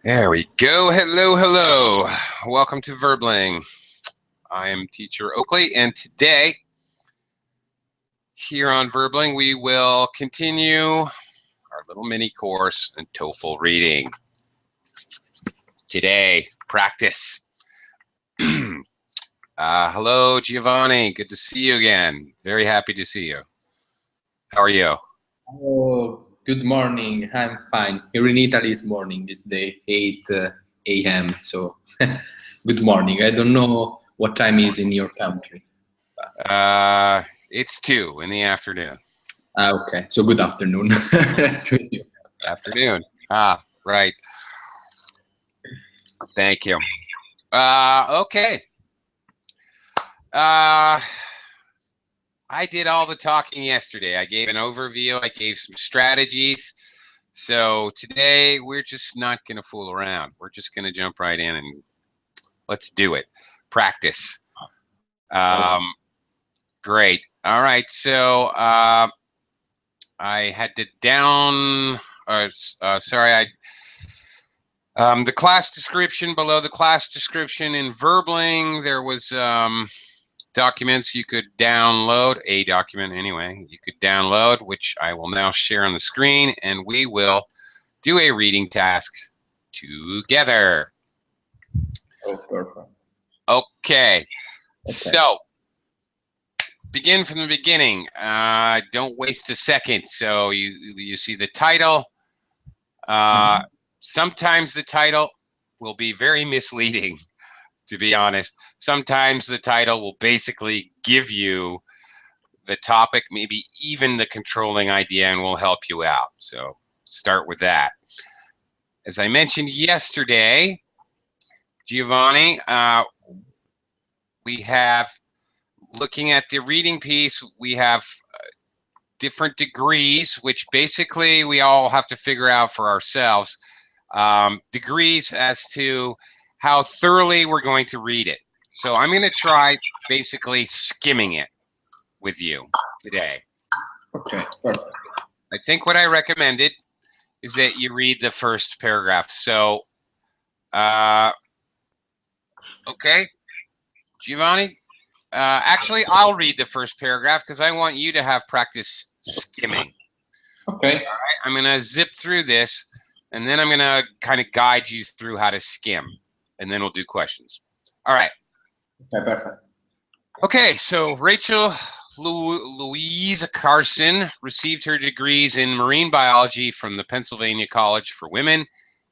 There we go. Hello, hello. Welcome to Verbling. I am Teacher Oakley, and today, here on Verbling, we will continue our little mini course in TOEFL reading. Today, practice. Hello, Giovanni. Good to see you again. Very happy to see you. How are you? Oh, good morning. I'm fine. Here in Italy is morning. It's the 8 a.m. So good morning. I don't know what time is in your country. It's 2 in the afternoon. Okay. So good afternoon to you. Afternoon. Right. Thank you. Okay. I did all the talking yesterday. I gave an overview. I gave some strategies. So today we're just not going to fool around. We're just going to jump right in and let's do it. Practice. Great. All right. So I had to the class description, below the class description in Verbling, there was documents you could download, a document anyway, you could download, which I will now share on the screen, and we will do a reading task together. Oh, perfect. Okay. So, begin from the beginning. Don't waste a second. So you see the title. Sometimes the title will be very misleading, to be honest. Sometimes the title will basically give you the topic, maybe even the controlling idea, and will help you out. So start with that. As I mentioned yesterday, Giovanni, we have, looking at the reading piece, we have different degrees, which basically we all have to figure out for ourselves. Degrees as to how thoroughly we're going to read it. So I'm going to try basically skimming it with you today. Okay, perfect. I think what I recommended is that you read the first paragraph. So, okay, Giovanni, actually, I'll read the first paragraph because I want you to have practice skimming. Okay. All right, I'm going to zip through this, and then I'm going to kind of guide you through how to skim, and then we'll do questions. All right. Okay, perfect. Okay, so Rachel Louise Carson received her degrees in marine biology from the Pennsylvania College for Women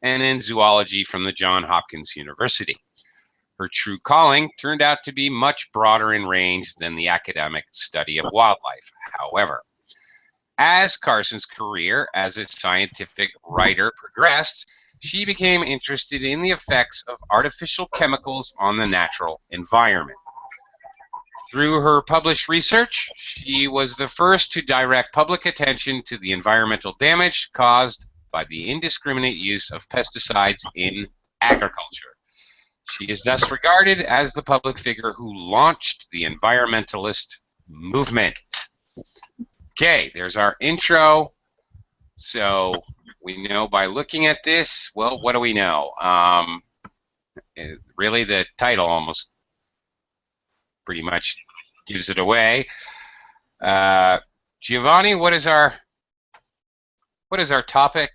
and in zoology from the Johns Hopkins University. Her true calling turned out to be much broader in range than the academic study of wildlife. However, as Carson's career as a scientific writer progressed, she became interested in the effects of artificial chemicals on the natural environment. Through her published research, she was the first to direct public attention to the environmental damage caused by the indiscriminate use of pesticides in agriculture. She is thus regarded as the public figure who launched the environmentalist movement. Okay, there's our intro. So we know by looking at this, well, what do we know? Really, the title almost pretty much gives it away. Giovanni, what is our topic?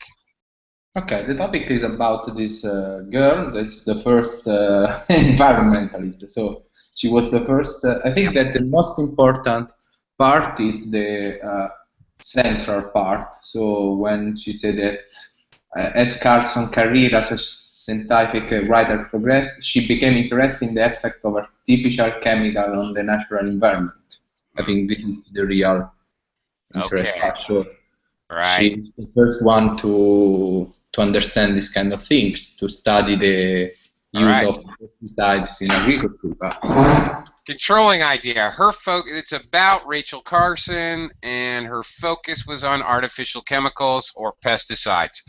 Okay, the topic is about this girl. That's the first environmentalist. So she was the first. I think that the most important part is the central part. So when she said that as Carlson's career as a scientific writer progressed, she became interested in the effect of artificial chemical on the natural environment. I think this is the real interest part. So she's the first one to understand this kind of things, to study the use of pesticides in agriculture. Controlling idea. Her focus, it's about Rachel Carson, and her focus was on artificial chemicals or pesticides.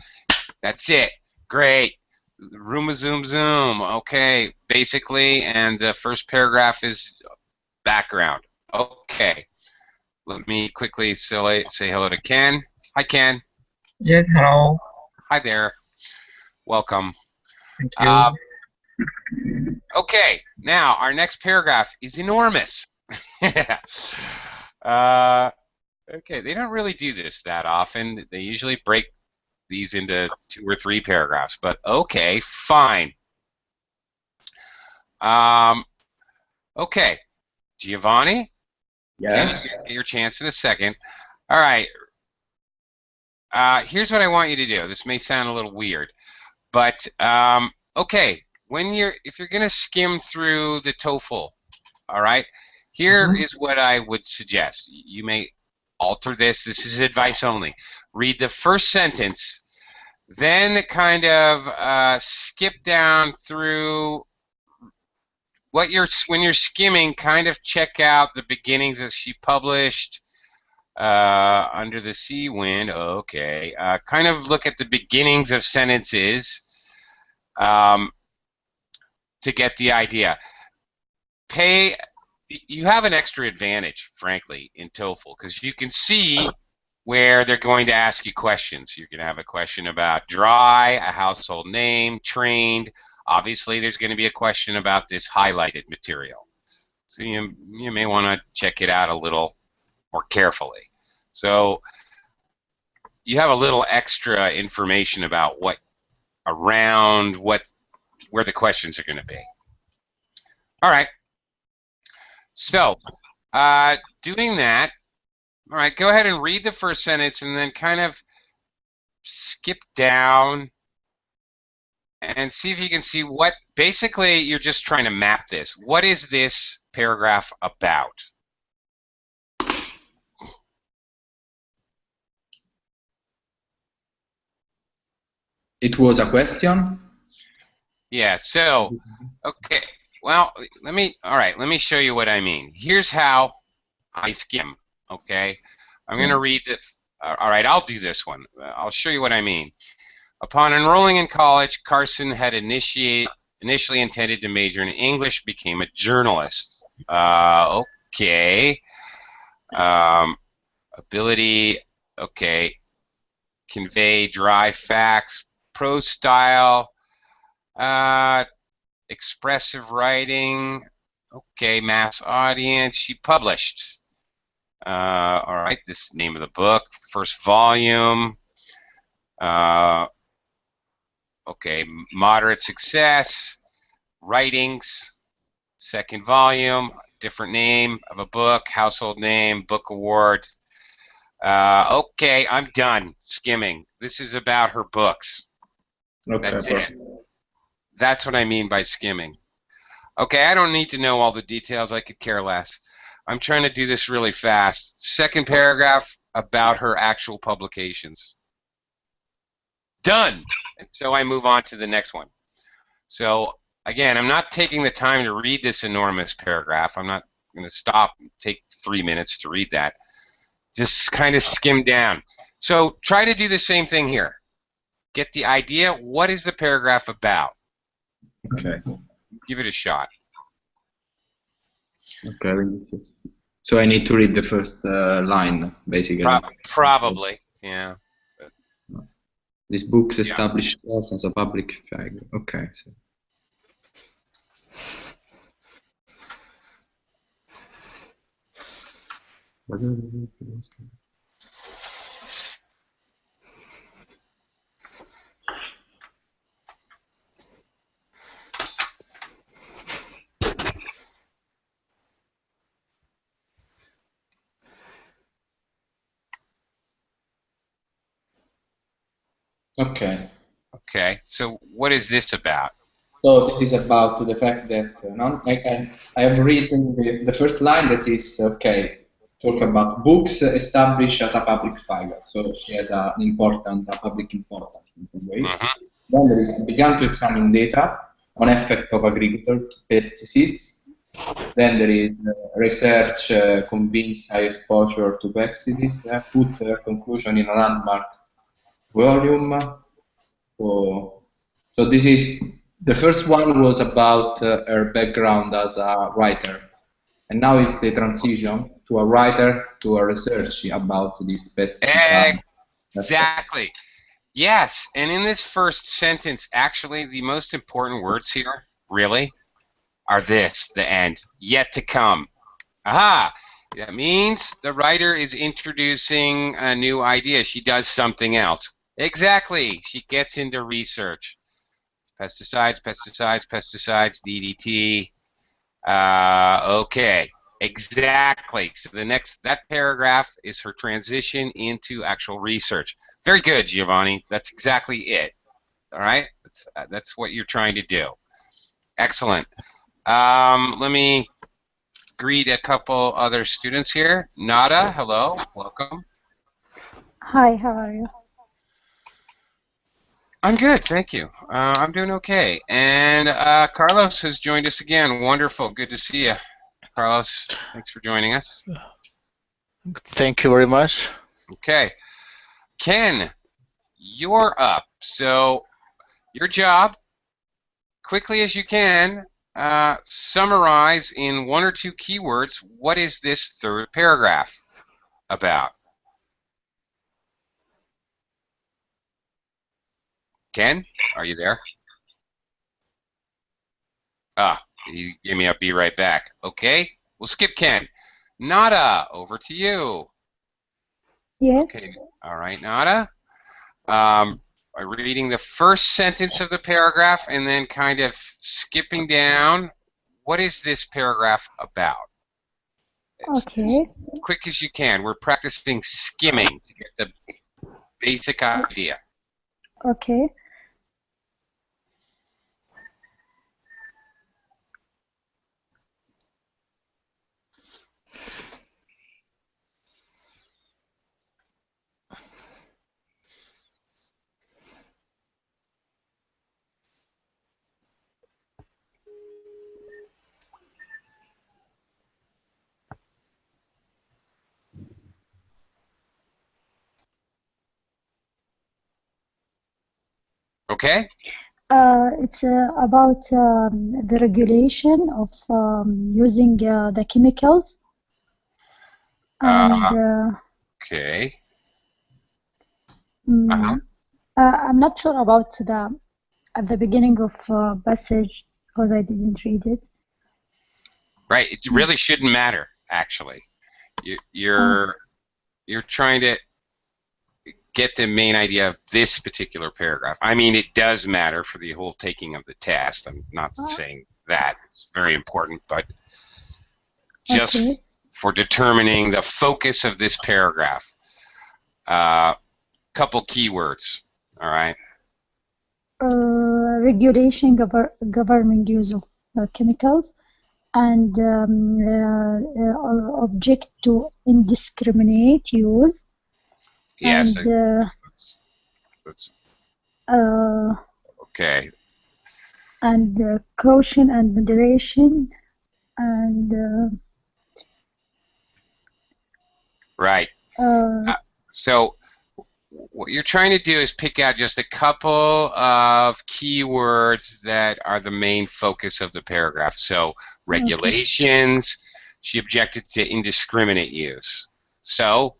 That's it. Great. Room zoom zoom. Okay, basically, and the first paragraph is background. Okay. Let me quickly say hello to Ken. Hi, Ken. Yes, hello. Hi there. Welcome. Thank Uh, you. okay, now our next paragraph is enormous. Okay, they don't really do this that often. They usually break these into 2 or 3 paragraphs, but okay, fine. Okay, Giovanni, again, you Yes. get your chance in a second. All right, here's what I want you to do. This may sound a little weird, but okay, if you're gonna skim through the TOEFL, all right, here Mhm. is what I would suggest. You may alter this. This is advice only. Read the first sentence, then kind of skip down through when you're skimming. Kind of check out the beginnings as she published. Under the sea wind. Okay. Kind of look at the beginnings of sentences um, to get the idea. You have an extra advantage, frankly, in TOEFL because you can see where they're going to ask you questions. You're going to have a question about dry, a household name, trained. Obviously, there's going to be a question about this highlighted material. So you may want to check it out a little more carefully. So you have a little extra information about where the questions are going to be. All right. So doing that, all right, go ahead and read the first sentence and then kind of skip down and see if you can see what basically you're just trying to map this. What is this paragraph about? It was a question. Yeah, so okay. Well, all right, let me show you what I mean. Here's how I skim, okay? I'm going Yeah. to read this. All right, I'll do this one. I'll show you what I mean. Upon enrolling in college, Carson had initially intended to major in English, became a journalist. Okay. Ability, okay. Convey dry facts, prose style, expressive writing, okay, mass audience. She published. All right, this name of the book, first volume. Okay, moderate success, writings, second volume, different name of a book, household name, book award. Okay, I'm done skimming. This is about her books. Okay, That's it. perfect. That's what I mean by skimming. Okay, I don't need to know all the details. I could care less. I'm trying to do this really fast. Second paragraph about her actual publications. Done. And so I move on to the next one. So again, I'm not taking the time to read this enormous paragraph. I'm not going to stop and take 3 minutes to read that. Just kind of skim down. So try to do the same thing here. Get the idea. What is the paragraph about? Okay. Give it a shot. Okay. So I need to read the first line, basically. Probably, yeah. These books Yeah. establish us as a public figure. Okay. So. Okay. Okay. So what is this about? So this is about the fact that no, I have written the first line that is okay. Talk about books established as a public figure. So she has a public importance in some way. Mm-hmm. Then there is began to examine data on effect of agriculture to pesticides. Then there is research convinced high exposure to pesticides. Put conclusion in a landmark volume. So this is the first one was about her background as a writer, and now it's the transition to a writer to a research about this pesticide aspect. Exactly. Yes, and in this first sentence, actually, the most important words here, really, are this, the end, yet to come. Aha! That means the writer is introducing a new idea. She does something else. Exactly. She gets into research. Pesticides, pesticides, pesticides, DDT. Okay. Exactly. So that paragraph is her transition into actual research. Very good, Giovanni. That's exactly it. All right. That's what you're trying to do. Excellent. Let me greet a couple other students here. Nada, hello, welcome. Hi, how are you? I'm good, thank you. I'm doing okay. And Carlos has joined us again. Wonderful, good to see you. Carlos, thanks for joining us. Thank you very much. Okay. Ken, you're up. So your job, quickly as you can, summarize in one or two keywords, what is this third paragraph about? Ken, are you there? Ah, he gave me a be right back. Okay, we'll skip Ken. Nada, over to you. Yes. Okay, all right, Nada. I'm reading the first sentence of the paragraph and then kind of skipping down. What is this paragraph about? As Okay. quick as you can. We're practicing skimming to get the basic idea. Okay. Okay? It's about the regulation of using the chemicals and Okay. mm, I'm not sure about the at the beginning of passage because I didn't read it. Right. It really shouldn't matter, actually. You're trying to get the main idea of this particular paragraph. I mean, it does matter for the whole taking of the test. I'm not saying that. It's very important, but just Okay. for determining the focus of this paragraph. Couple keywords, all right? Regulation governing use of chemicals and object to indiscriminate use. Yes, And that's uh, okay. and caution and moderation and Right. So what you're trying to do is pick out just a couple of keywords that are the main focus of the paragraph. So regulations, she objected to indiscriminate use. So,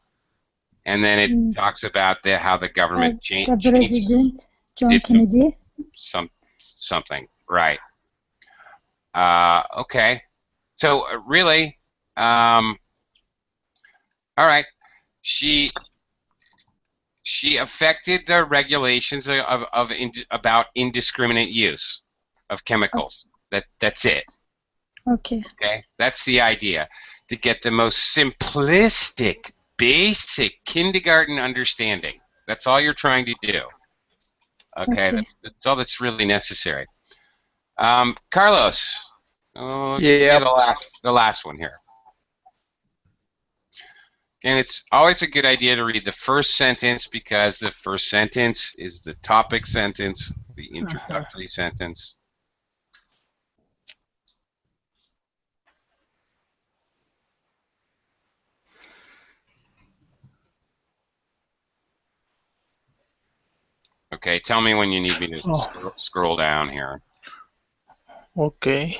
and then it talks about how the government changed. The President, John Kennedy. Something, right. Okay. So really, all right. She affected the regulations about indiscriminate use of chemicals. That's it. Okay. Okay, that's the idea, to get the most simplistic, basic kindergarten understanding. That's all you're trying to do. Okay, that's all that's really necessary. Carlos, Yeah. the last one here. And it's always a good idea to read the first sentence because the first sentence is the topic sentence, the introductory sentence. Okay, tell me when you need me to scroll down here. Okay.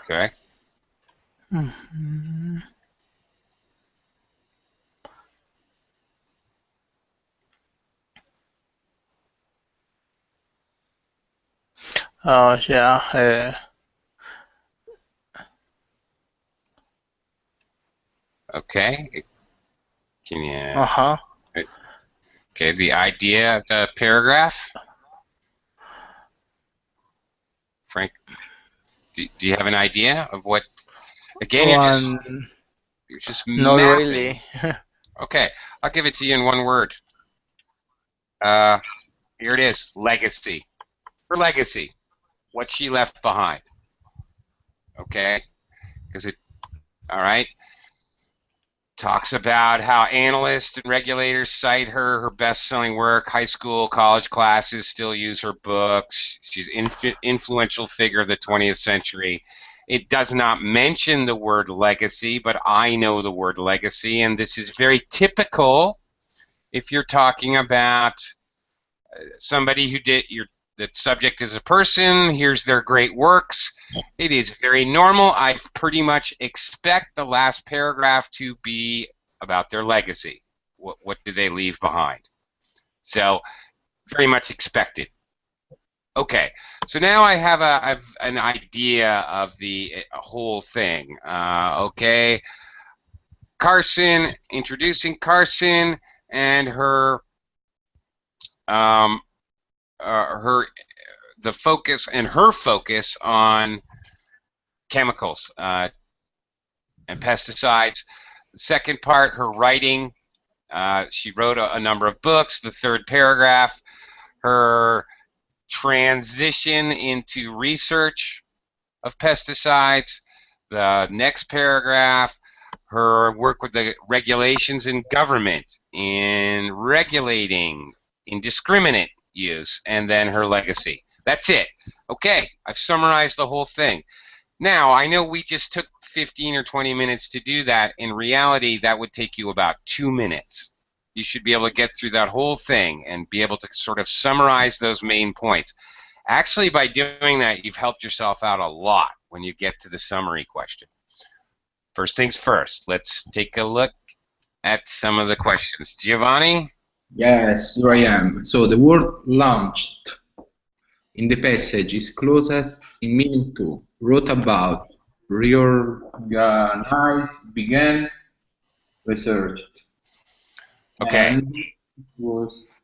Okay. Mhm. Oh, yeah. Okay. Can you? Uh-huh. Okay. The idea of the paragraph, Frank. Do you have an idea of what? Again, One, you're just not mapping. really. Okay. I'll give it to you in one word. Here it is. Legacy. Her legacy. What she left behind. Okay. Because it. All right. Talks about how analysts and regulators cite her best-selling work. High school, college classes still use her books. She's an influential figure of the 20th century. It does not mention the word legacy, but I know the word legacy, and this is very typical if you're talking about somebody who did the subject is a person, here's their great works. It is very normal. I pretty much expect the last paragraph to be about their legacy. What do they leave behind? So very much expected. Okay, so now I have an idea of the whole thing. Okay, Carson, introducing Carson and her um, her her focus on chemicals and pesticides. The second part, her writing. She wrote a number of books. The third paragraph, her transition into research of pesticides. The next paragraph, her work with the regulations in government in regulating indiscriminate use, and then her legacy. That's it. Okay, I've summarized the whole thing. Now, I know we just took 15 or 20 minutes to do that. In reality, that would take you about 2 minutes. You should be able to get through that whole thing and be able to sort of summarize those main points. Actually, by doing that, you've helped yourself out a lot when you get to the summary question. First things first, let's take a look at some of the questions. Giovanni? Yes, here I am. So the word launched in the passage is closest in meaning to wrote about, reorganized, began, researched. Okay. And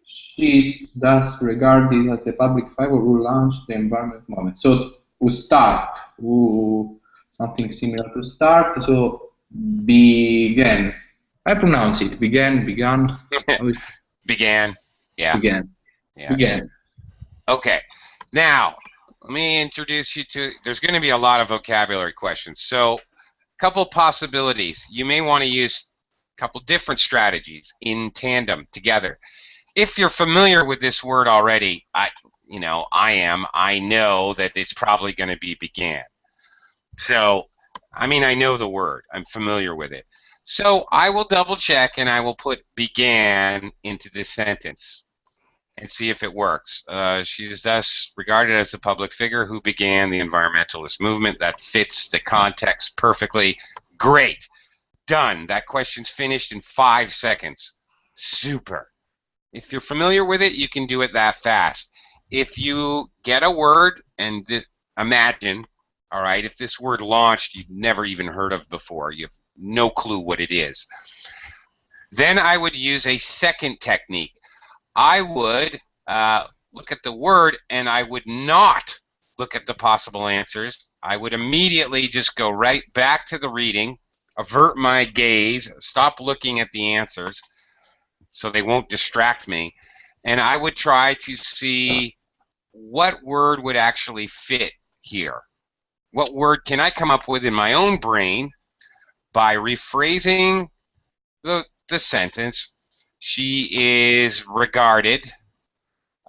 she is thus regarded as a public figure who launched the environment movement. So who start, who something similar to start. So began. I pronounce it. Began. Began. Yeah. Began. Yeah. Began. Okay. Now, let me introduce you to, there's going to be a lot of vocabulary questions. So, a couple possibilities. You may want to use a couple different strategies in tandem together. If you're familiar with this word already, I know that it's probably going to be began. So, I mean, I know the word. I'm familiar with it. So, I will double check and I will put began into this sentence and see if it works. She is thus regarded as the public figure who began the environmentalist movement. That fits the context perfectly. Great. Done. That question's finished in 5 seconds. Super. If you're familiar with it, you can do it that fast. If you get a word and imagine, all right, if this word launched you've never even heard of before, you have no clue what it is, then I would use a second technique. I would look at the word and I would not look at the possible answers. I would immediately just go right back to the reading, avert my gaze, stop looking at the answers so they won't distract me, and I would try to see what word would actually fit here. What word can I come up with in my own brain by rephrasing the sentence? She is regarded,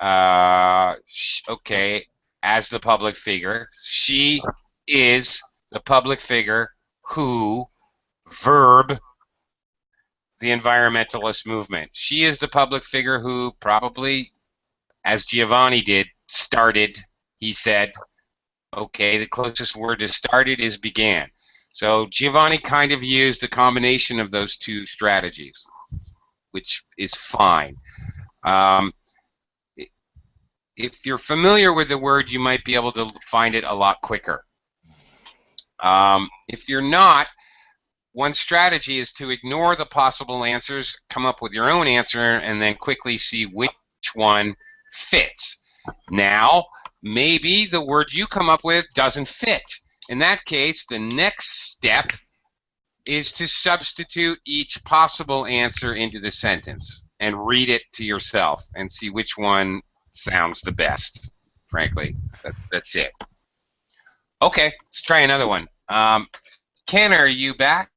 okay, as the public figure. She is the public figure who, verb, the environmentalist movement. She is the public figure who probably, as Giovanni did, started, he said, Okay, the closest word to started is began. So Giovanni kind of used a combination of those two strategies, which is fine. If you're familiar with the word, you might be able to find it a lot quicker. If you're not, one strategy is to ignore the possible answers, come up with your own answer, and then quickly see which one fits. Now, maybe the word you come up with doesn't fit. In that case, the next step is to substitute each possible answer into the sentence and read it to yourself and see which one sounds the best. Frankly, that's it. Okay, let's try another one. Ken, are you back?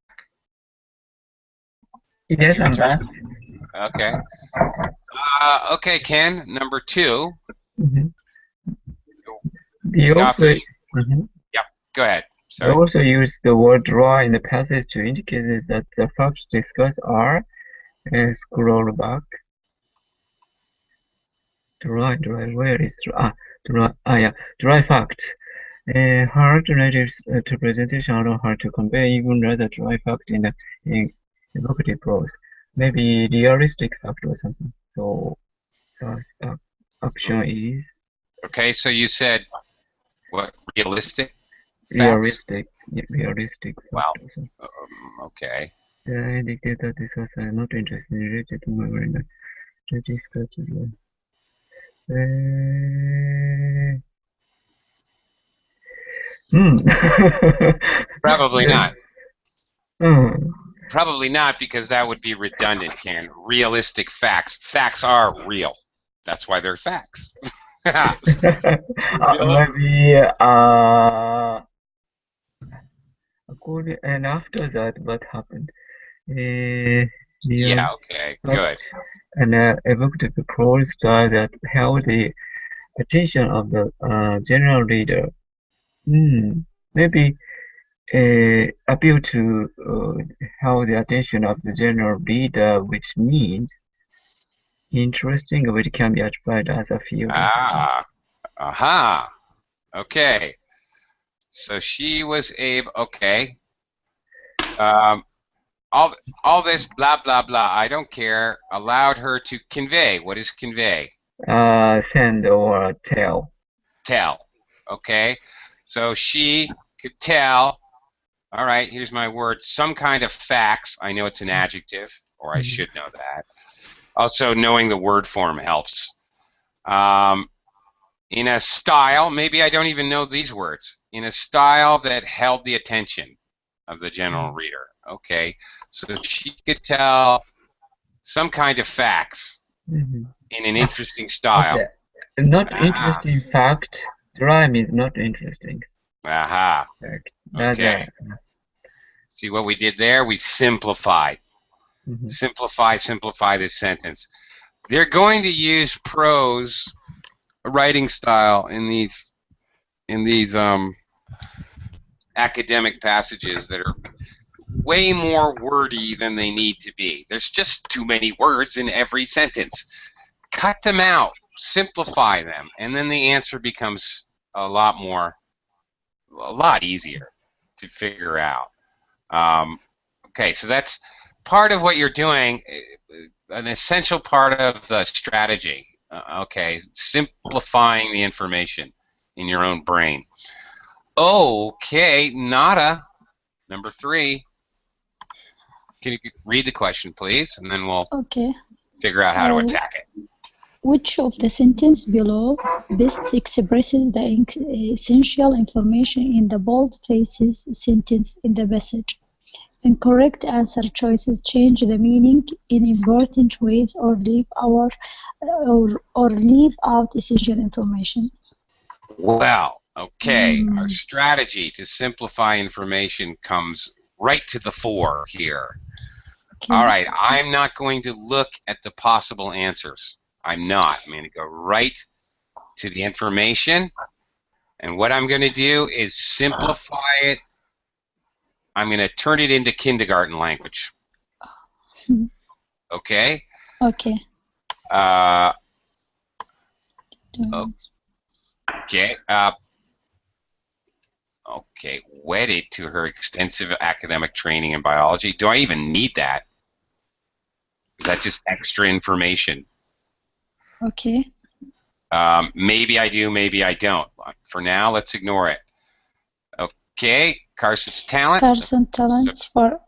Yes, I'm back. Okay. Okay, Ken, number 2. Mm-hmm. You also, Yep, go ahead. you Sorry. also use the word draw in the passage to indicate that the facts discussed are scroll back. Dry, where is dry? Dry fact. Hard relatives to presentation are hard to convey, even rather dry fact in evocative prose. Maybe realistic fact or something. So option is Okay, so you said what? Realistic facts? realistic fact. Wow. Or something. Okay. I indicate that this was not interesting related to memory. Probably not. Hmm. Probably not, because that would be redundant, Ken. Realistic facts. Facts are real. That's why they're facts. Maybe according and after that, what happened? Yeah, okay, good. And evocative prose style that held the attention of the general reader. Maybe appeal to hold the attention of the general reader, which means interesting, which can be applied as a field. Aha. Okay. So she was able. Okay. All this blah blah blah. I don't care. Allowed her to convey. What is convey? Send or tell. Tell. Okay. So she could tell. All right. Here's my word. Some kind of facts. I know it's an adjective, or I should know that. Also, knowing the word form helps. In a style, maybe I don't even know these words. In a style that held the attention of the general reader. Okay, so she could tell some kind of facts in an interesting style. Okay. Not interesting fact. Dry means not interesting. Aha. Okay. See what we did there? We simplified. Simplify this sentence. They're going to use prose writing style in these academic passages that are way more wordy than they need to be. There's just too many words in every sentence. Cut them out, simplify them, and then the answer becomes a lot easier to figure out. Okay, so that's part of what you're doing, an essential part of the strategy. Okay, simplifying the information in your own brain. Okay, Nada, number 3. Can you read the question, please, and then we'll figure out how to attack it. Which of the sentence below best expresses the essential information in the bold faces sentence in the passage? Incorrect answer choices change the meaning in important ways or leave out essential information. Well, okay, our strategy to simplify information comes right to the fore here. All right, I'm not going to look at the possible answers. I'm not. I'm going to go right to the information, and what I'm going to do is simplify it. I'm going to turn it into kindergarten language. Okay? Okay. Okay. Okay, wedded to her extensive academic training in biology. Do I even need that? Is that just extra information? Okay. Maybe I do, maybe I don't. For now, let's ignore it. Okay, Carson's talent. Carson talents for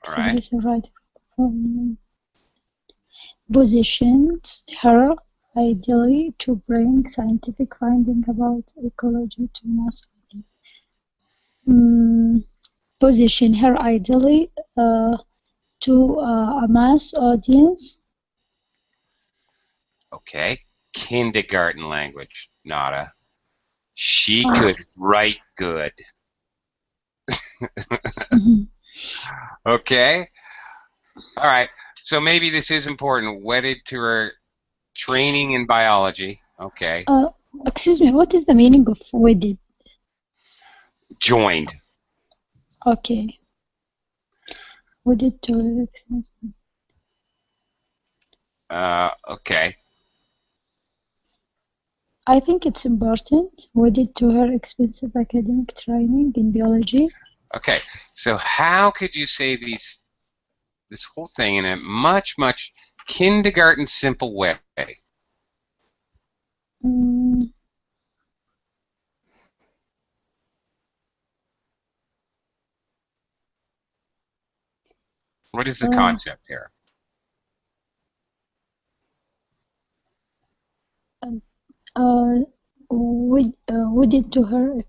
All right. expressive writing positions her ideally to bring scientific finding about ecology to mass audience. Position her ideally to a mass audience. Okay, kindergarten language, Nada. She could write good. Okay. All right. So maybe this is important. Wedded to her training in biology. Okay. Excuse me, what is the meaning of wedded? Joined. Okay. Wedded to okay. I think it's important. Wedded to her expensive academic training in biology. Okay. So how could you say this whole thing in a much kindergarten simple way? What is the concept here? Wedded to her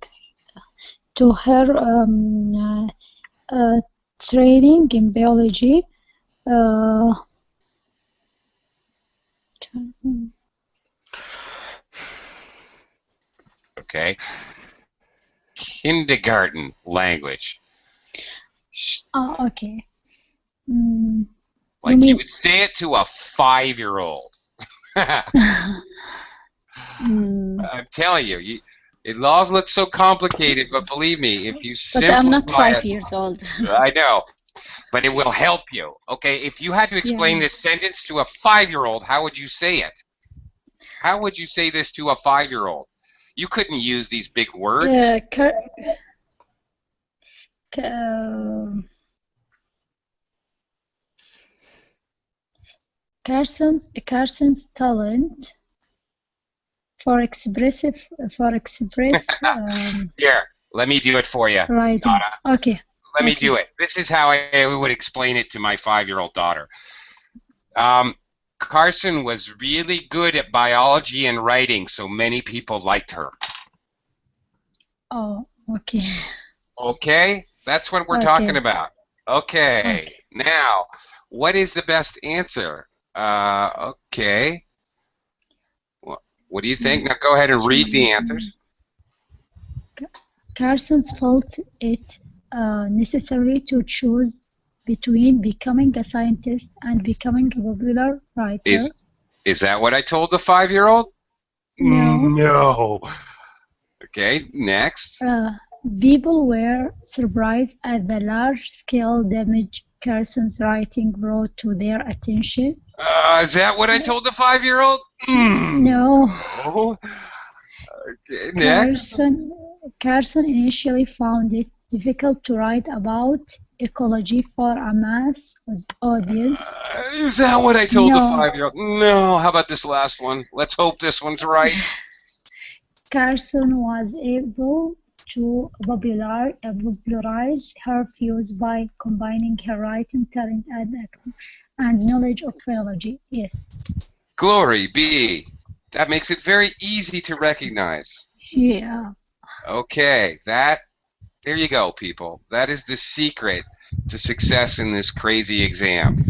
training in biology. Okay. Kindergarten language. Okay. Like you would say it to a 5-year-old. I'm telling you, it all looks so complicated, but believe me, if you simplify But I'm not 5 it, years old. I know, but it will help you. Okay, if you had to explain this sentence to a 5-year-old, how would you say it? How would you say this to a 5-year-old? You couldn't use these big words. Carson's talent for express Here, let me do it for you. Right. Okay. Let me do it. This is how I would explain it to my 5-year-old daughter. Carson was really good at biology and writing, so many people liked her. Oh, okay. Okay, that's what we're talking about. Okay, now, what is the best answer? Okay. What do you think? Now go ahead and read the answers. Carson's felt it necessary to choose between becoming a scientist and becoming a popular writer. Is that what I told the 5-year-old? No. Okay, next. People were surprised at the large-scale damage Carson's writing brought to their attention. Is that what I told the 5-year-old? No. Okay, next. Carson initially found it difficult to write about ecology for a mass audience. Is that what I told the 5-year-old? No. How about this last one? Let's hope this one's right. Carson was able to popularize her views by combining her writing talent and knowledge of biology. Yes. Glory be. That makes it very easy to recognize. Yeah. Okay, there you go, people. That is the secret to success in this crazy exam.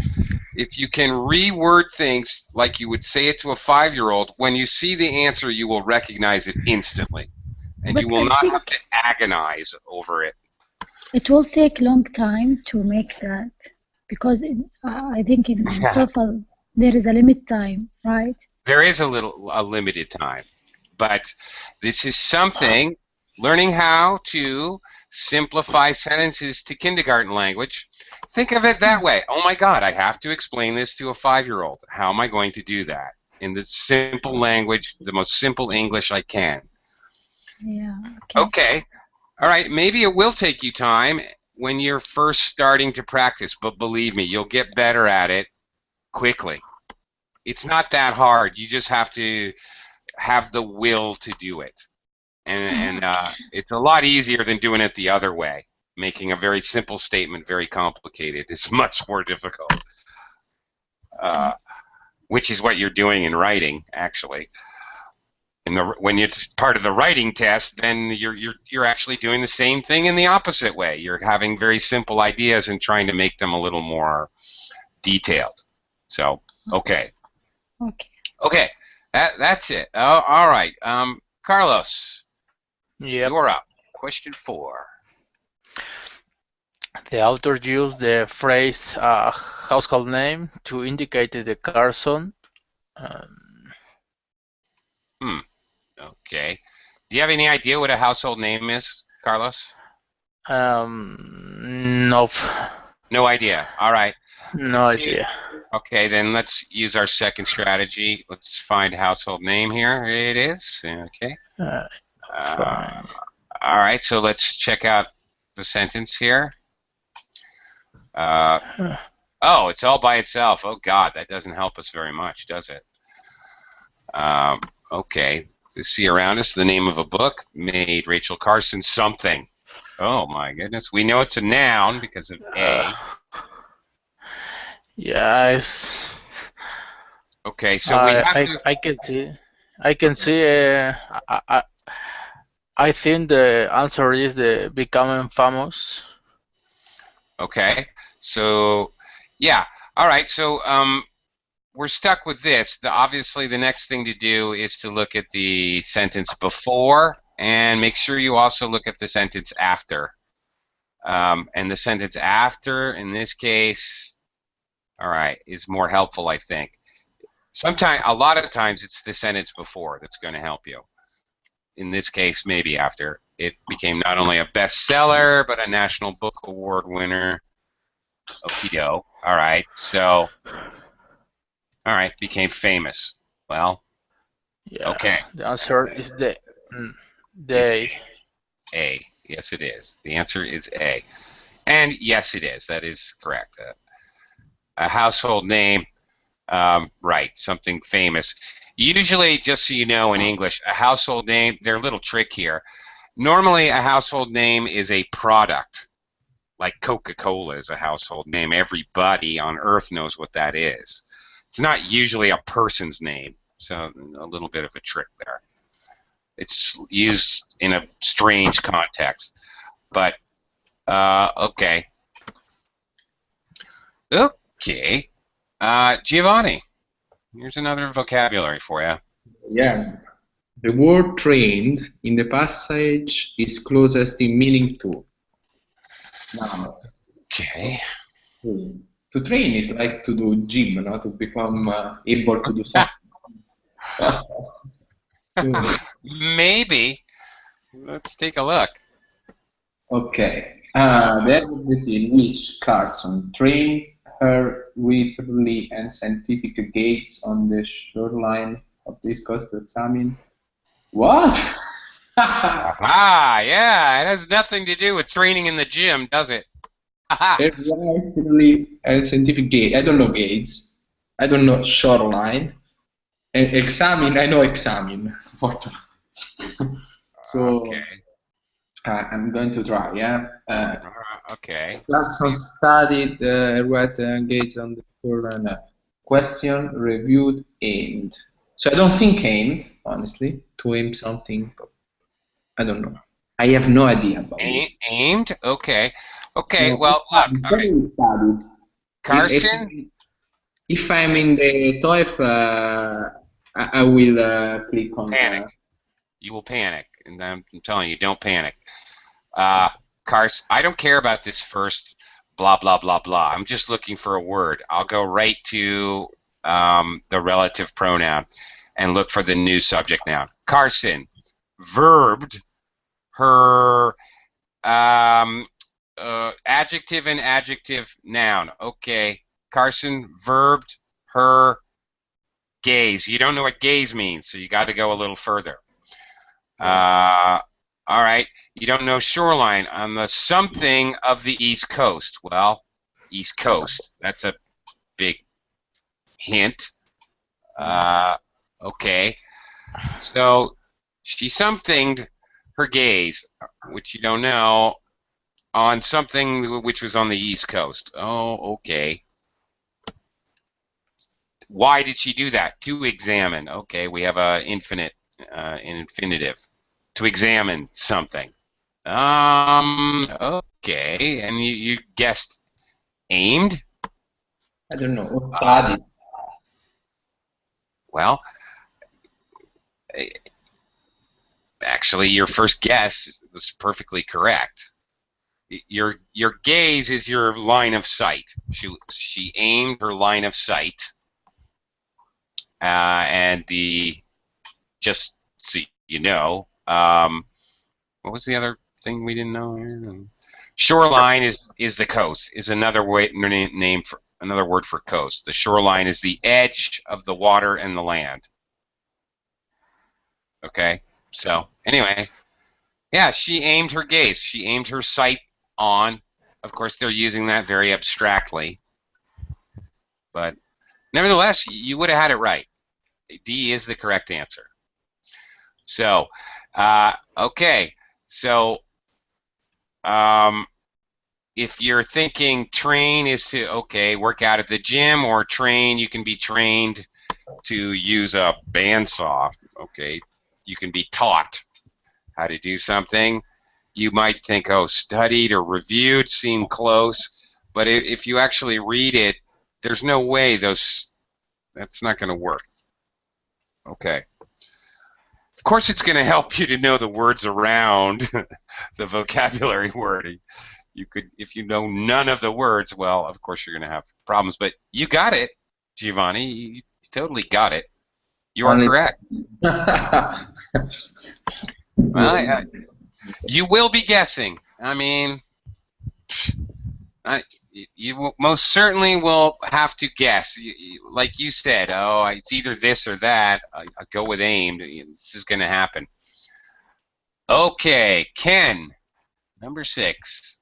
If you can reword things like you would say it to a 5-year-old, when you see the answer, you will recognize it instantly. And you will not have to agonize over it. It will take a long time to make that, because I think in TOEFL there is a limit time, right? There is a limited time, but this is something, learning how to simplify sentences to kindergarten language. Think of it that way. Oh my God, I have to explain this to a 5-year-old. How am I going to do that? In the simple language, the most simple English I can. Yeah. Okay. All right, maybe it will take you time when you're first starting to practice, but believe me, you'll get better at it quickly. It's not that hard. You just have to have the will to do it. And it's a lot easier than doing it the other way. Making a very simple statement very complicated. It's much more difficult, which is what you're doing in writing, actually. When it's part of the writing test, then you're actually doing the same thing in the opposite way. You're having very simple ideas and trying to make them a little more detailed. So, okay. Okay, that's it. Oh, all right. Carlos, Yep. you're up. Question 4. The author used the phrase household name to indicate the Carson. Okay. Do you have any idea what a household name is, Carlos? Nope. No idea. All right. No idea. Okay, then let's use our second strategy. Let's find household name here. Here it is. Okay. Fine. All right, so let's check out the sentence here. Oh, it's all by itself. Oh, God, that doesn't help us very much, does it? Okay. To see around us, the name of a book made Rachel Carson something. Oh, my goodness. We know it's a noun because of A. Yes. Okay, so we have to... I can see. I can see. I think the answer is the becoming famous. Okay, so yeah, all right. So we're stuck with this. Obviously, the next thing to do is to look at the sentence before and make sure you also look at the sentence after. And the sentence after, in this case, all right, is more helpful, I think. A lot of times, it's the sentence before that's going to help you. In this case, maybe after. It became not only a bestseller, but a National Book Award winner. Okido. All right. So, all right, became famous. Well, Yeah. okay. The answer is the A. Yes, it is. The answer is A. And yes, it is. That is correct. A household name, right, something famous. Usually, just so you know, in English, a household name, there's a little trick here. Normally, a household name is a product. Like Coca-Cola is a household name. Everybody on Earth knows what that is. It's not usually a person's name, so a little bit of a trick there. It's used in a strange context. But, okay. Okay. Giovanni, here's another vocabulary for you. Yeah. The word trained in the passage is closest in meaning to. Now, Okay. to train is like to do gym, no? To become able to do something. Maybe. Let's take a look. Okay. The advocacy in which Carson trained her literary and scientific gaze on the shoreline of this coast to examine. What? Ah, yeah, it has nothing to do with training in the gym, does it? Her literary and scientific gaze. I don't know gaze. I don't know shoreline. And examine, I know examine. So Okay. I'm going to try, yeah. Okay. Carson studied what engaged on the shoreline. Question reviewed aimed. So I don't think aimed, honestly, to aim something. But I don't know. I have no idea about this. Aimed? Okay. Okay, No, well, look. All right. Studied. Carson? If I'm in the TOEFL, I will click on Panic. You will panic. And I'm telling you, don't panic. Carson, I don't care about this first blah, blah, blah, blah. I'm just looking for a word. I'll go right to the relative pronoun and look for the new subject noun. Carson verbed her adjective and adjective noun. Okay. Carson verbed her gaze. You don't know what gaze means, so you got to go a little further. All right. You don't know shoreline. On the something of the East Coast. Well, East Coast. That's a big hint. Okay. So she somethinged her gaze, which you don't know, on something which was on the East Coast. Oh, okay. Why did she do that? To examine. Okay, we have a infinite, an infinitive. To examine something. Okay, and you guessed aimed? I don't know. Or study. Well, actually, your first guess was perfectly correct. Your gaze is your line of sight. She aimed her line of sight, and just so you know, what was the other thing we didn't know? Shoreline is the coast. Is another name for another word for coast. The shoreline is the edge of the water and the land. Okay. So anyway, yeah, she aimed her gaze. She aimed her sight on. Of course, they're using that very abstractly, but nevertheless, you would have had it right. D is the correct answer. So, okay. So, if you're thinking train is to, work out at the gym, or train, you can be trained to use a bandsaw. Okay, you can be taught how to do something. You might think, oh, studied or reviewed seem close, but if you actually read it, there's no way that's not going to work. Okay. Of course, it's going to help you to know the words around the vocabulary wording. You could, if you know none of the words, well, of course you're going to have problems. But you got it, Giovanni. You totally got it. You are correct. Well, you will be guessing. I mean, you most certainly will have to guess. Like you said, oh, it's either this or that. I go with aimed. This is going to happen. Okay, Ken, number 6.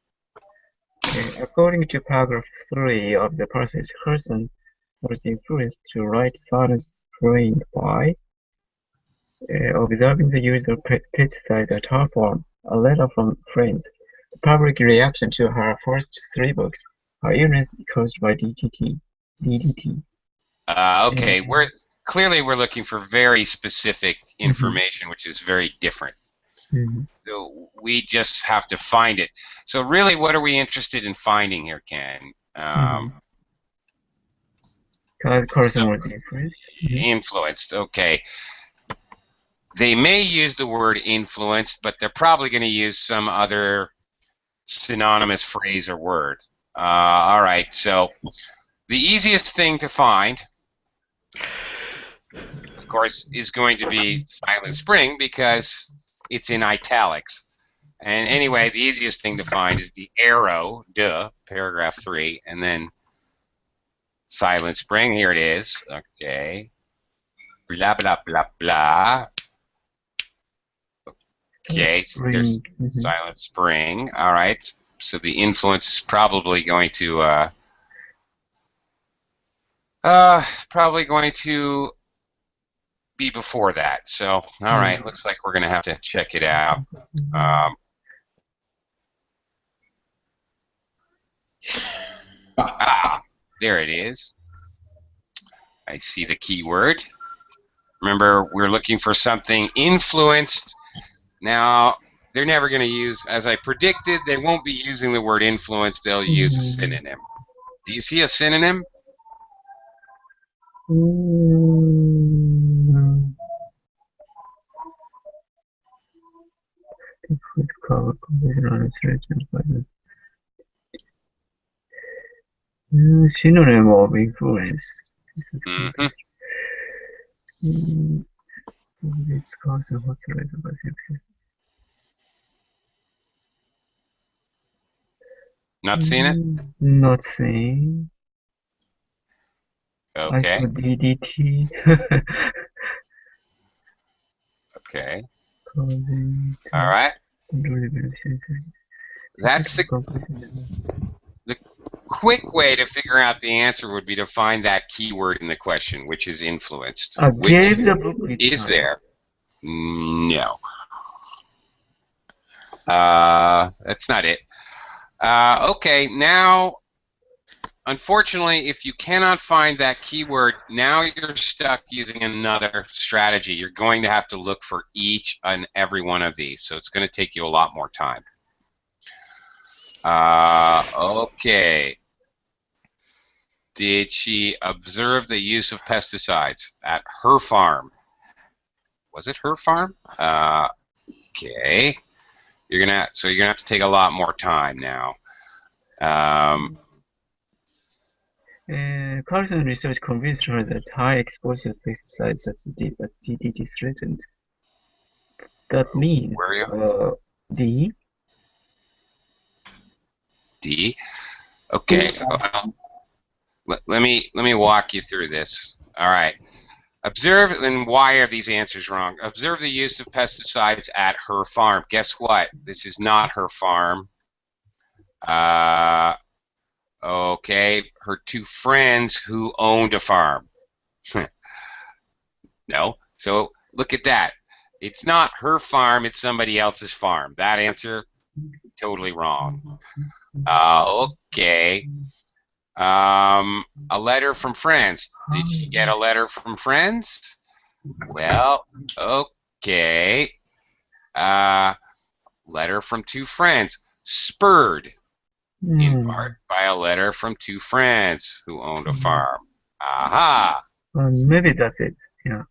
According to paragraph 3 of the passage, Herson was influenced to write silence praying by observing the use of pitch size at her form, a letter from friends, the public reaction to her first 3 books, her illness caused by DDT. Okay, we're looking for very specific information, which is very different. So we just have to find it. So really, what are we interested in finding here, Ken? Carson was influenced. Influenced, okay. They may use the word influenced, but they're probably going to use some other synonymous phrase or word. All right, so the easiest thing to find, of course, is going to be Silent Spring, because it's in italics. And anyway, the easiest thing to find is the arrow, paragraph 3, and then Silent Spring. Here it is. Okay. Blah, blah, blah, blah. Okay, so there's Silent Spring. All right. So the influence is probably going to be before that. So, all right, looks like we're going to have to check it out. There it is. I see the keyword. Remember, we're looking for something influenced. Now, they're never going to use, as I predicted, they won't be using the word influence. They'll use a synonym. Do you see a synonym? Synonym of influence. Not seeing it? Not seeing. Okay. I saw DDT. Okay. All right. That's the quick way to figure out the answer would be to find that keyword in the question, which is influenced. Which gave the book is there? No. That's not it. Okay, now, unfortunately, if you cannot find that keyword, now you're stuck using another strategy. You're going to have to look for each and every one of these, so it's going to take you a lot more time. Okay. Did she observe the use of pesticides at her farm? Was it her farm? Okay. You're gonna have to take a lot more time now. Carlson research convinced her that high exposure to pesticides such as DDT threatened. That means D. D. Okay. Let me walk you through this. All right. Observe, and why are these answers wrong? Observe the use of pesticides at her farm. Guess what? This is not her farm. Okay, her two friends who owned a farm. No. So look at that. It's not her farm, it's somebody else's farm. That answer, totally wrong. Okay. A letter from friends. Did she get a letter from friends? Well, okay. Letter from two friends. Spurred in part by a letter from two friends who owned a farm. Aha. Maybe that's it. Yeah.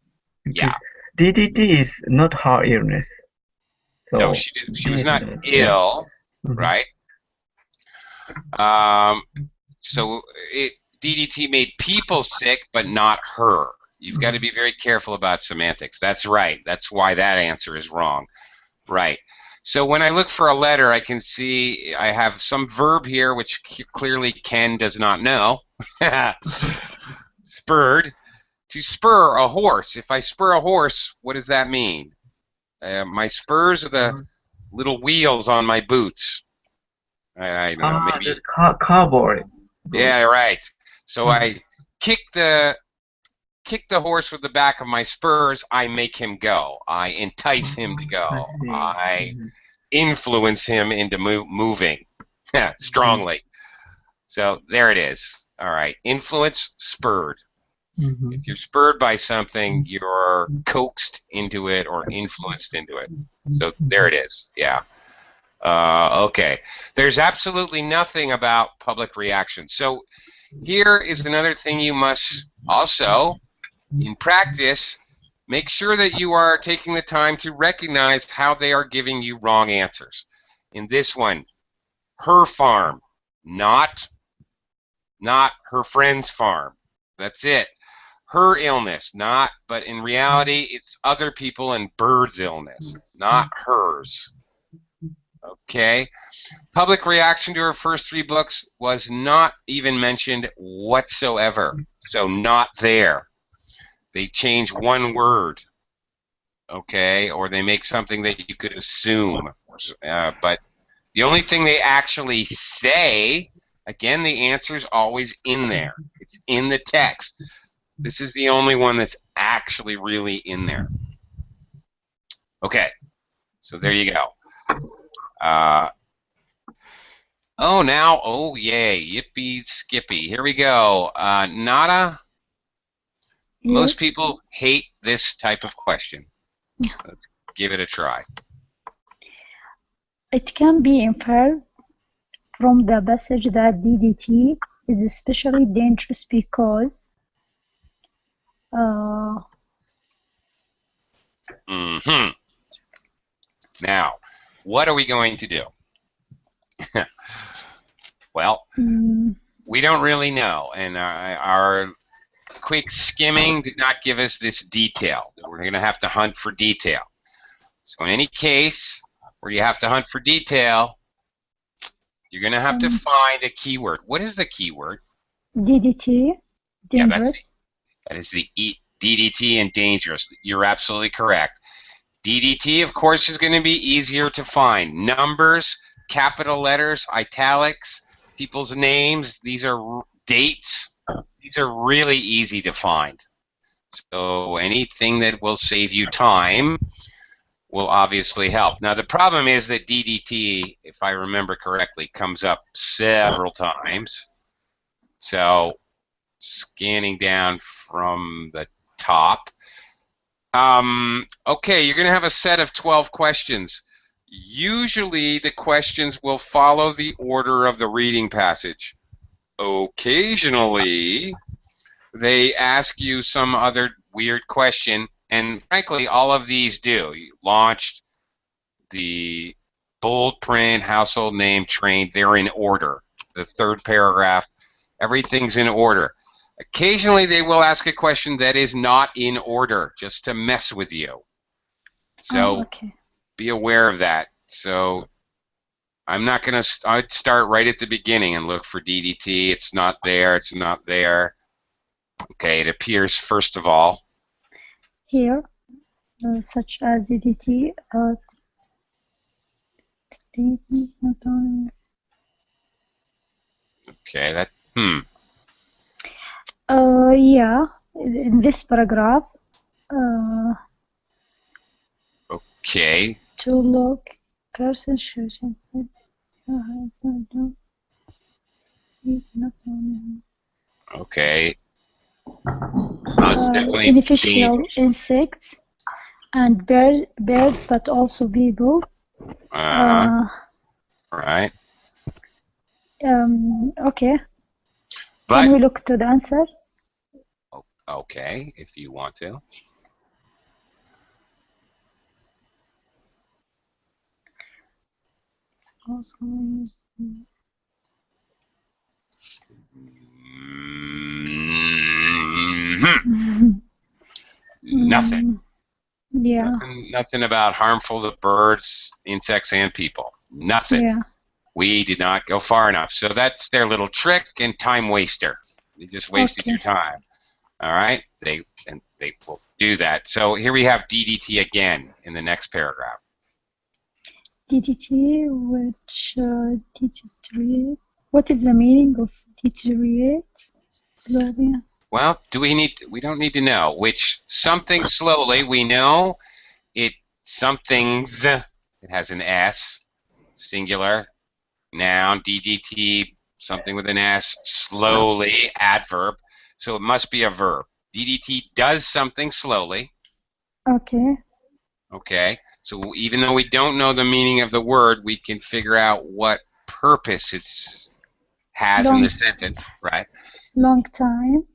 Yeah. DDT is not her illness. So no, she was not ill, right? So DDT made people sick, but not her. You've got to be very careful about semantics. That's right. That's why that answer is wrong. Right. So when I look for a letter, I can see I have some verb here, which clearly Ken does not know. Spurred. To spur a horse. If I spur a horse, what does that mean? My spurs are the little wheels on my boots. I don't know. Maybe the cowboy. Yeah, right. So I kick the horse with the back of my spurs. I make him go. I entice him to go. I influence him into moving strongly. So there it is. All right. Influence, spurred. If you're spurred by something, you're coaxed into it or influenced into it. So there it is. Yeah. Okay. There's absolutely nothing about public reaction. So here is another thing you must also, in practice, make sure that you are taking the time to recognize how they are giving you wrong answers. In this one, her farm, not her friend's farm. That's it. Her illness, not, but in reality, it's other people and birds' illness, not hers. Okay. Public reaction to her first three books was not even mentioned whatsoever. So not there. They change one word. Okay. Or they make something that you could assume. But the only thing they actually say, again, the answer is always in there. It's in the text. This is the only one that's actually really in there. Okay. So there you go. Oh yay, yippee skippy. Here we go. Nada, most people hate this type of question. Yeah. Give it a try. It can be inferred from the passage that DDT is especially dangerous because Now, what are we going to do? Well, we don't really know, and our quick skimming did not give us this detail. We're going to have to hunt for detail. So in any case where you have to hunt for detail, you're going to have to find a keyword. What is the keyword? DDT, dangerous. Yeah, that is the DDT and dangerous. You're absolutely correct. DDT, of course, is going to be easier to find. Numbers, capital letters, italics, people's names, these are dates. These are really easy to find. So anything that will save you time will obviously help. Now, the problem is that DDT, if I remember correctly, comes up several times. So scanning down from the top. Okay, you're going to have a set of 12 questions. Usually the questions will follow the order of the reading passage. Occasionally, they ask you some other weird question, and frankly, all of these do. You launched, the bold print, household name, trained, they're in order. The third paragraph, everything's in order. Occasionally, they will ask a question that is not in order, just to mess with you. So okay. be aware of that. So I'm not going to, I'd start right at the beginning and look for DDT. It's not there, it's not there. Okay, it appears first of all. Here, such as DDT, Okay, that, yeah, in this paragraph, okay. to look person shooting. Okay. It's definitely Beneficial dangerous. insects and birds, but also people. Right. Okay. But, Can we look to the answer? okay, if you want to. It's also used. Nothing. Yeah. Nothing about harmful to birds, insects, and people. Nothing. Yeah. We did not go far enough. So that's their little trick and time waster. You just wasted your time. All right? They will do that. So here we have DDT again in the next paragraph. DDT, which deteriorate. What is the meaning of deteriorate? Slowly. Well, we don't need to know. Which something slowly, we know it somethings, it has an S, singular, noun, DDT, something with an S, slowly, adverb. So it must be a verb. DDT does something slowly. Okay. Okay. So even though we don't know the meaning of the word, we can figure out what purpose it has in the sentence, right? Long time.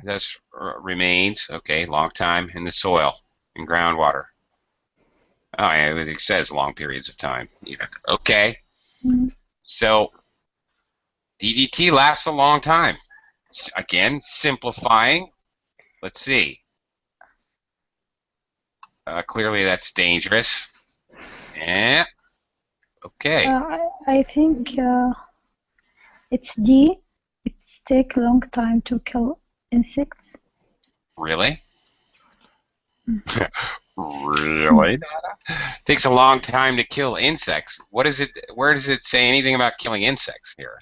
This remains, okay, long time in the soil, in groundwater. Oh, yeah, it says long periods of time, even. Okay. So DDT lasts a long time. Again, simplifying. Let's see. Clearly, that's dangerous. Yeah. Okay. I think it's D. It's take a long time to kill insects. Really? Really? Takes a long time to kill insects. What is it? Where does it say anything about killing insects here?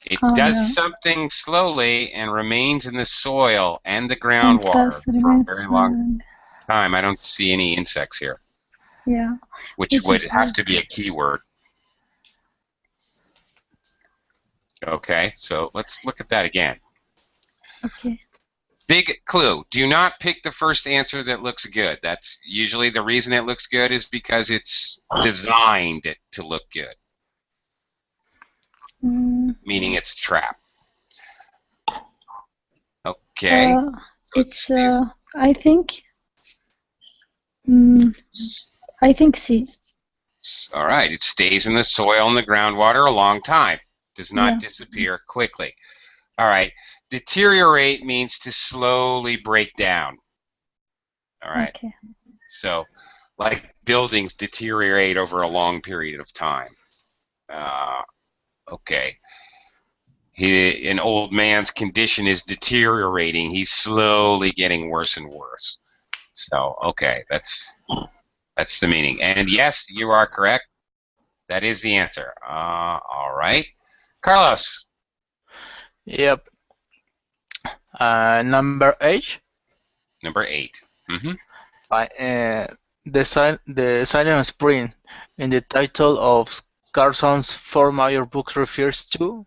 It does something slowly and remains in the soil and the groundwater for a very long time. I don't see any insects here. Yeah. Which would have to be a keyword. Okay, so let's look at that again. Okay. Big clue. Do not pick the first answer that looks good. That's usually the reason it looks good is because it's designed to look good. Meaning it's a trap. Okay. It's I think C. All right. It stays in the soil and the groundwater a long time. Does not disappear quickly. All right. Deteriorate means to slowly break down. All right. Okay. So, like buildings deteriorate over a long period of time. Okay. An old man's condition is deteriorating. He's slowly getting worse and worse. So, okay, that's the meaning. And yes, you are correct. That is the answer. All right. Carlos. Yep. Number 8. Number 8. Mm-hmm. The Silent Spring in the title of Carson's 4 major books refers to?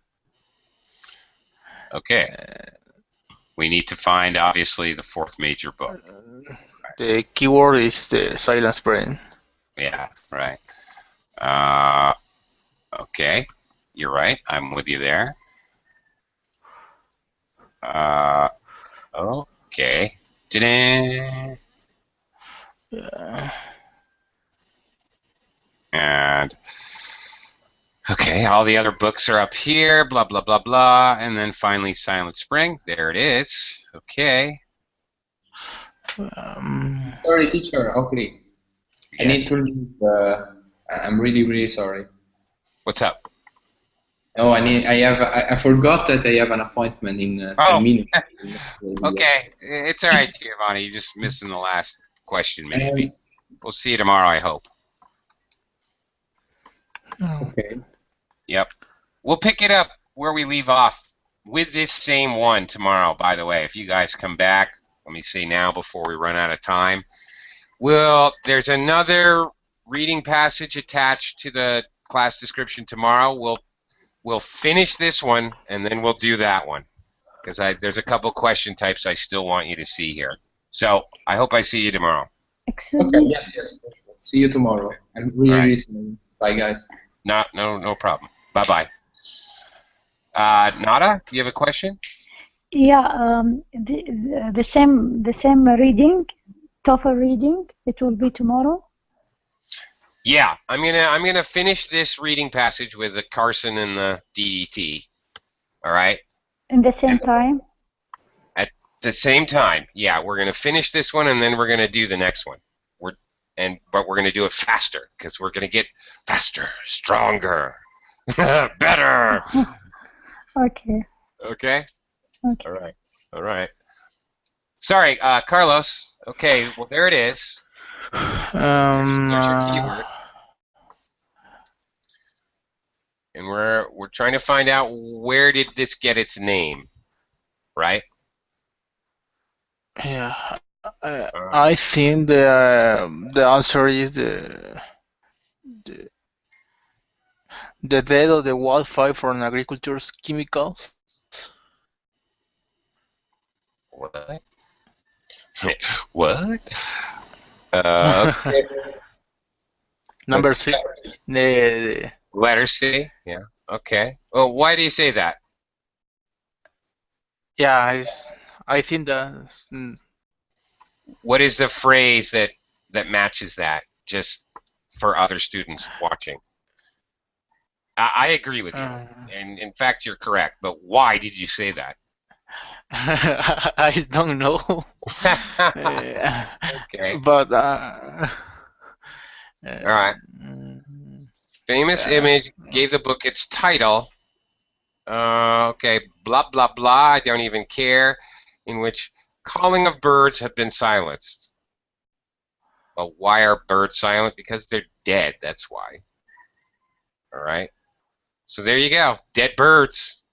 Okay. We need to find, obviously, the 4th major book. The keyword is the Silent Spring. Yeah, right. Okay. You're right. I'm with you there. Okay. Ta-da! Yeah. And okay, all the other books are up here, blah, blah, blah, blah. And then finally, Silent Spring. There it is. Okay. Sorry, teacher. Okay. Yes. I need to leave. I'm really, really sorry. What's up? Oh, I forgot that I have an appointment in 10 minutes. Okay. It's all right, Giovanni. You're just missing the last question, maybe. We'll see you tomorrow, I hope. Okay. Yep. We'll pick it up where we leave off with this same one tomorrow, by the way. If you guys come back, let me say now before we run out of time. There's another reading passage attached to the class description tomorrow. We'll finish this one, and then we'll do that one. Because there's a couple question types I still want you to see here. So I hope I see you tomorrow. Excuse Okay, me? yes. See you tomorrow. I'm really listening. Bye, guys. No problem. Bye-bye. Nada, do you have a question? Yeah, the same reading, TOEFL reading, it will be tomorrow. Yeah, I'm gonna finish this reading passage with the Carson and the DDT. All right. In the same time. At the same time, yeah, we're gonna finish this one and then we're gonna do the next one. But we're gonna do it faster because we're gonna get faster, stronger, better. Okay. Okay. Okay. All right. Sorry, Carlos. Okay, well there it is. There's your keyword. And we're trying to find out where did this get its name, right? Yeah. I think the answer is the death of the wildfire from agriculture's chemicals. What? What? Okay. Number 6. Letter C. Yeah. Okay. Well, why do you say that? Yeah, I think that. What is the phrase that matches that? Just for other students watching. I agree with you, and in fact, you're correct. But why did you say that? I don't know. Okay. But all right. Famous image gave the book its title. Okay. Blah blah blah. I don't even care. In which calling of birds have been silenced. Well, why are birds silent? Because they're dead. That's why. All right. So there you go. Dead birds.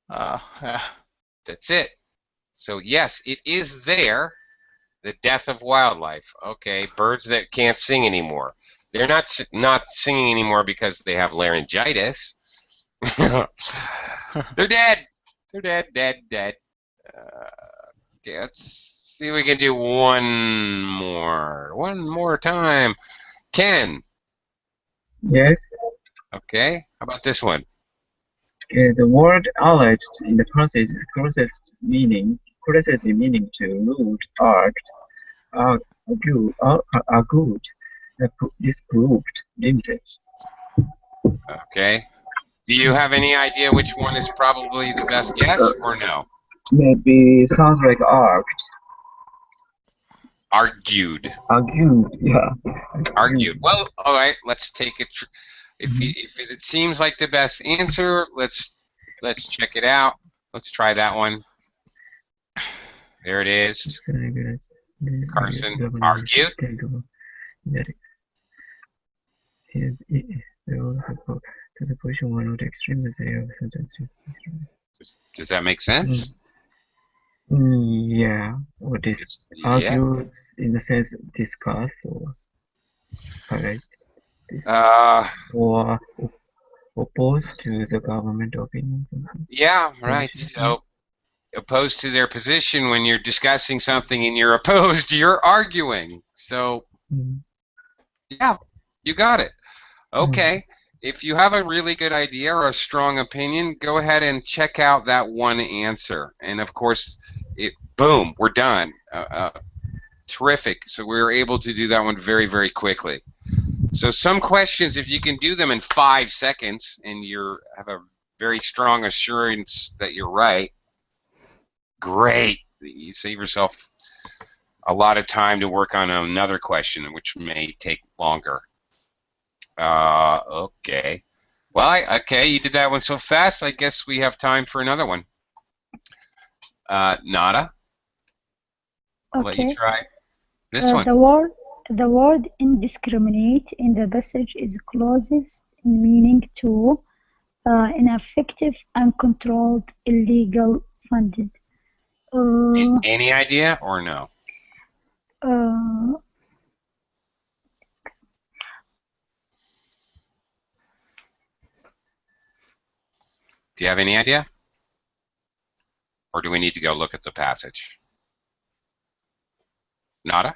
That's it. So yes, it is there. The death of wildlife. Okay, birds that can't sing anymore. They're not singing anymore because they have laryngitis. They're dead. They're dead. Okay, let's see if we can do one more time. Ken. Yes. Okay, how about this one? The word alleged in the passage closest meaning to root, argued, disproved, limited. Okay. Do you have any idea which one is probably the best guess, or no? Maybe sounds like argued. Argued, yeah. Argued. Well, all right. Let's take it. If it seems like the best answer, let's check it out. Let's try that one. There it is. Carson government argued. think that they also go to the position one of the extremists of sentence. Does that make sense? Yeah, or Yeah. argue in the sense discuss or correct or opposed to the government opinion. Yeah, right. So opposed to their position when you're discussing something and you're opposed, you're arguing. So yeah, you got it. Okay. If you have a really good idea or a strong opinion, go ahead and check out that one answer. And of course, boom, we're done. Terrific. So we were able to do that one very, very quickly. So some questions, if you can do them in 5 seconds and you have a very strong assurance that you're right, great. You save yourself a lot of time to work on another question, which may take longer. Okay. Well, okay, you did that one so fast, I guess we have time for another one. Nada? I'll let you try this one. The word indiscriminate in the passage is closest in meaning to ineffective, uncontrolled, illegal, funded. Any idea or no? Do you have any idea? Or do we need to go look at the passage? Nada?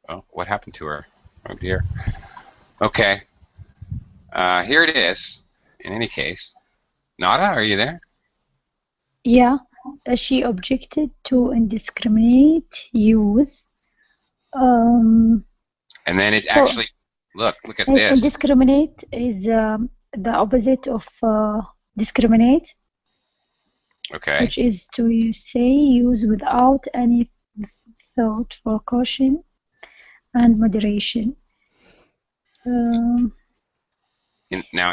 Oh, what happened to her? Oh dear. Okay. Here it is. In any case. Nada, are you there? Yeah. She objected to indiscriminate use. And then it actually, look at this. Indiscriminate is the opposite of discriminate. Okay. Which is to say use without any thought for caution and moderation. Now,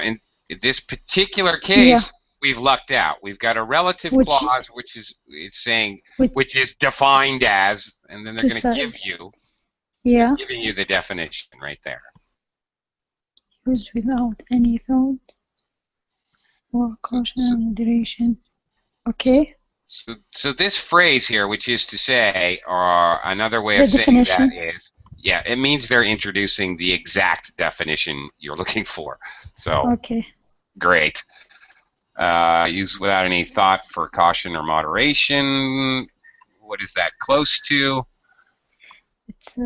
in this particular case, we've lucked out. We've got a relative clause, which is saying, which is defined as, and then they're going to give you, giving you the definition right there. Use without any thought for caution and moderation. Okay. So this phrase here, which is to say, or another way of saying that is, yeah, it means they're introducing the exact definition you're looking for. So, okay. Great. Use without any thought for caution or moderation. What is that close to? It's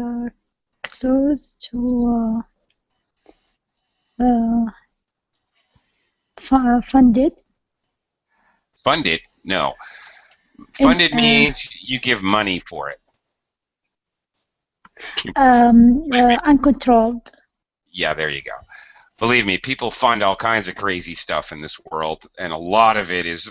close to funded. Funded? No. Funded means you give money for it. Uncontrolled. Yeah, there you go. Believe me, people fund all kinds of crazy stuff in this world, and a lot of it is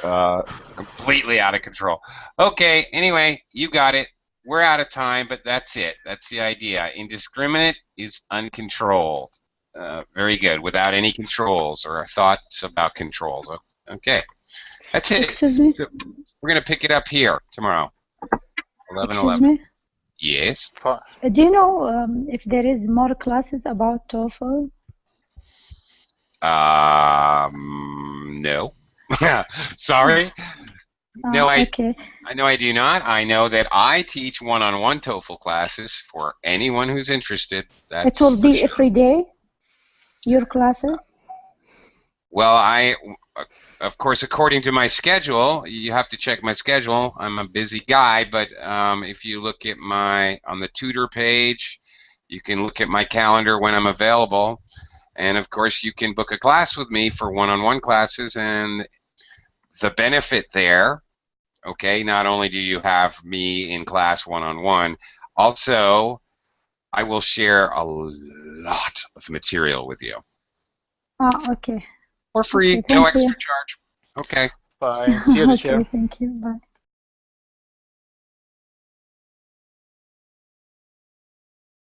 completely out of control. Okay, anyway, you got it. We're out of time, but that's it. That's the idea. Indiscriminate is uncontrolled. Very good. Without any controls or thoughts about controls. Okay. That's it. Excuse me? We're going to pick it up here tomorrow. 11:11. Excuse me? Yes. Do you know if there is more classes about TOEFL? No. Sorry. No, okay. I know I do not. I know that I teach one-on-one TOEFL classes for anyone who's interested. It will be every day, your classes? Well, of course, according to my schedule, you have to check my schedule. I'm a busy guy, but if you look at on the tutor page, you can look at my calendar when I'm available. And of course, you can book a class with me for one-on-one classes, and the benefit there, okay, not only do you have me in class one-on-one, also I will share a lot of material with you. Okay. For free, okay, no extra you. charge. Okay. Bye. See you, okay, thank you. Bye.